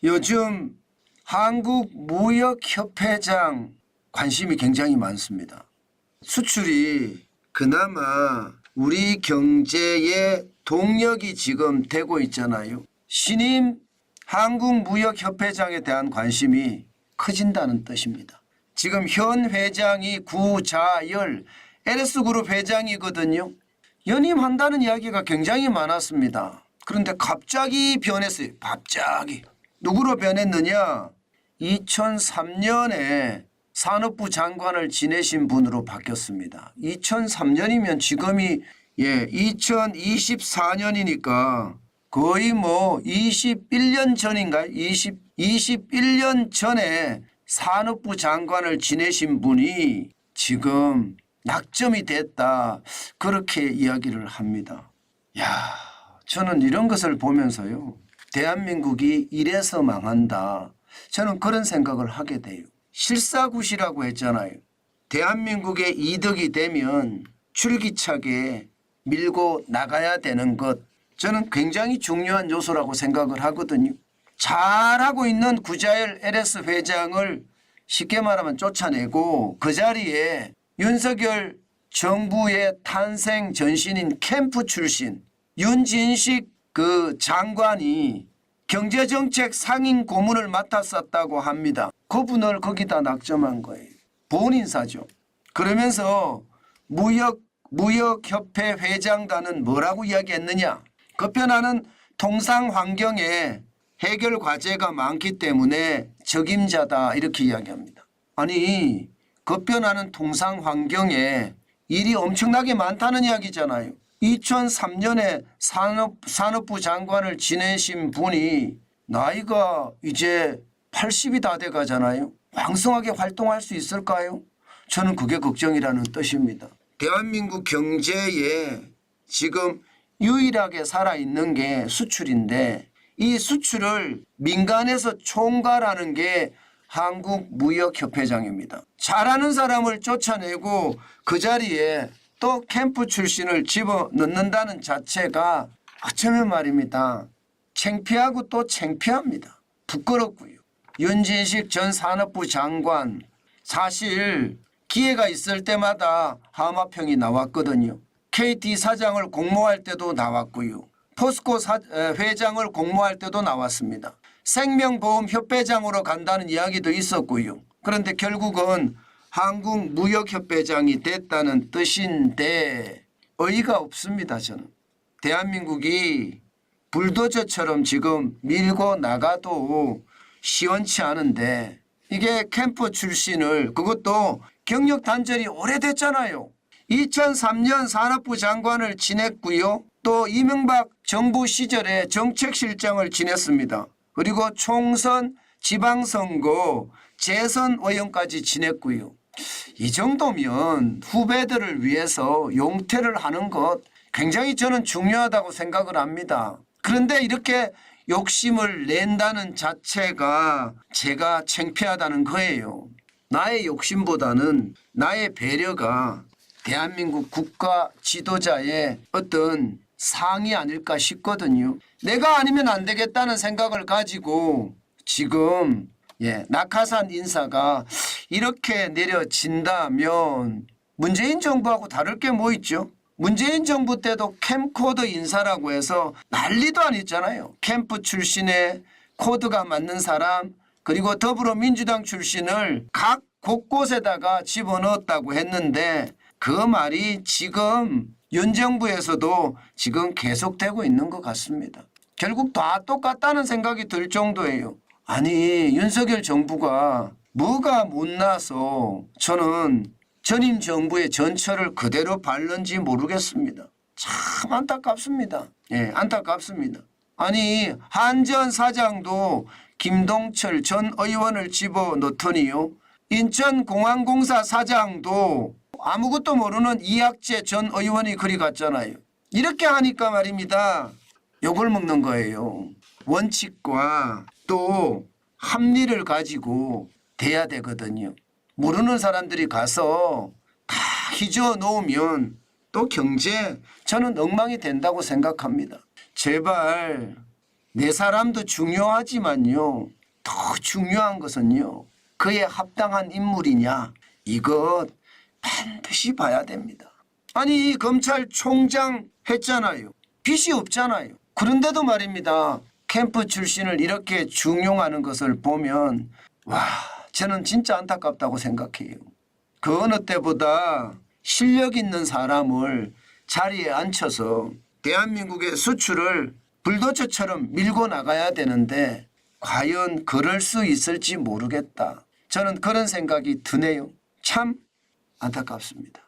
요즘 한국무역협회장 관심이 굉장히 많습니다. 수출이 그나마 우리 경제의 동력이 지금 되고 있잖아요. 신임 한국무역협회장에 대한 관심이 커진다는 뜻입니다. 지금 현 회장이 구자열 LS그룹 회장이거든요. 연임한다는 이야기가 굉장히 많았습니다. 그런데 갑자기 변했어요. 갑자기. 누구로 변했느냐? 2003년에 산업부 장관을 지내신 분으로 바뀌었습니다. 2003년이면 지금이 2024년이니까 거의 21년 전인가요? 21년 전에 산업부 장관을 지내신 분이 지금 낙점이 됐다. 그렇게 이야기를 합니다. 저는 이런 것을 보면서요. 대한민국이 이래서 망한다. 저는 그런 생각을 하게 돼요. 실사구시라고 했잖아요. 대한민국의 이득이 되면 줄기차게 밀고 나가야 되는 것. 저는 굉장히 중요한 요소라고 생각을 하거든요. 잘하고 있는 구자열 LS 회장을 쉽게 말하면 쫓아내고 그 자리에 윤석열 정부의 탄생 전신인 캠프 출신 윤진식 그 장관이 경제정책 상임 고문을 맡았었다고 합니다. 그분을 거기다 낙점한 거예요. 본인사죠. 그러면서 무역협회 회장단은 뭐라고 이야기했느냐. 급변하는 통상 환경에 해결 과제가 많기 때문에 적임자다 이렇게 이야기합니다. 아니 급변하는 통상 환경에 일이 엄청나게 많다는 이야기잖아요. 2003년에 산업부 장관을 지내신 분이 나이가 이제 80이 다 돼 가잖아요. 왕성하게 활동할 수 있을까요? 저는 그게 걱정이라는 뜻입니다. 대한민국 경제에 지금 유일하게 살아있는 게 수출인데 이 수출을 민간에서 총괄하는 게 한국무역협회장입니다. 잘하는 사람을 쫓아내고 그 자리에 또 캠프 출신을 집어넣는다는 자체가 어쩌면 말입니다. 창피하고 또 창피합니다. 부끄럽고요. 윤진식 전 산업부 장관 사실 기회가 있을 때마다 하마평이 나왔거든요. KT 사장을 공모할 때도 나왔고요. 포스코 회장을 공모할 때도 나왔습니다. 생명보험협회장으로 간다는 이야기도 있었고요. 그런데 결국은 한국무역협회장이 됐다는 뜻인데 어이가 없습니다. 저는. 대한민국이 불도저처럼 지금 밀고 나가도 시원치 않은데 이게 캠프 출신을 그것도 경력 단절이 오래됐잖아요. 2003년 산업부 장관을 지냈고요. 또 이명박 정부 시절에 정책실장을 지냈습니다. 그리고 총선, 지방선거, 재선의원까지 지냈고요. 이 정도면 후배들을 위해서 용퇴를 하는 것 굉장히 저는 중요하다고 생각을 합니다. 그런데 이렇게 욕심을 낸다는 자체가 제가 창피하다는 거예요. 나의 욕심보다는 나의 배려가 대한민국 국가 지도자의 어떤 상이 아닐까 싶거든요. 내가 아니면 안 되겠다는 생각을 가지고 지금 낙하산 인사가 이렇게 내려진다면 문재인 정부하고 다를 게 뭐 있죠? 문재인 정부 때도 캠코더 인사라고 해서 난리도 아니었잖아요. 캠프 출신의 코드가 맞는 사람 그리고 더불어민주당 출신을 각 곳곳에다가 집어넣었다고 했는데 그 말이 지금 윤 정부에서도 지금 계속되고 있는 것 같습니다. 결국 다 똑같다는 생각이 들 정도예요. 아니 윤석열 정부가 뭐가 못나서 저는 전임 정부의 전철을 그대로 밟는지 모르겠습니다. 참 안타깝습니다. 안타깝습니다. 아니 한전 사장도 김동철 전 의원을 집어넣더니요. 인천공항공사 사장도 아무것도 모르는 이학재 전 의원이 그리 갔잖아요. 이렇게 하니까 말입니다. 욕을 먹는 거예요. 원칙과 또 합리를 가지고 돼야 되거든요. 모르는 사람들이 가서 다 휘저어 놓으면 또 경제 저는 엉망이 된다고 생각합니다. 제발 내 사람도 중요하지만요. 더 중요한 것은요. 그에 합당한 인물이냐. 이것 반드시 봐야 됩니다. 아니 이 검찰총장 했잖아요. 빚이 없잖아요. 그런데도 말입니다. 캠프 출신을 이렇게 중용하는 것을 보면 와 저는 진짜 안타깝다고 생각해요. 그 어느 때보다 실력 있는 사람을 자리에 앉혀서 대한민국의 수출을 불도저처럼 밀고 나가야 되는데 과연 그럴 수 있을지 모르겠다. 저는 그런 생각이 드네요. 참 안타깝습니다.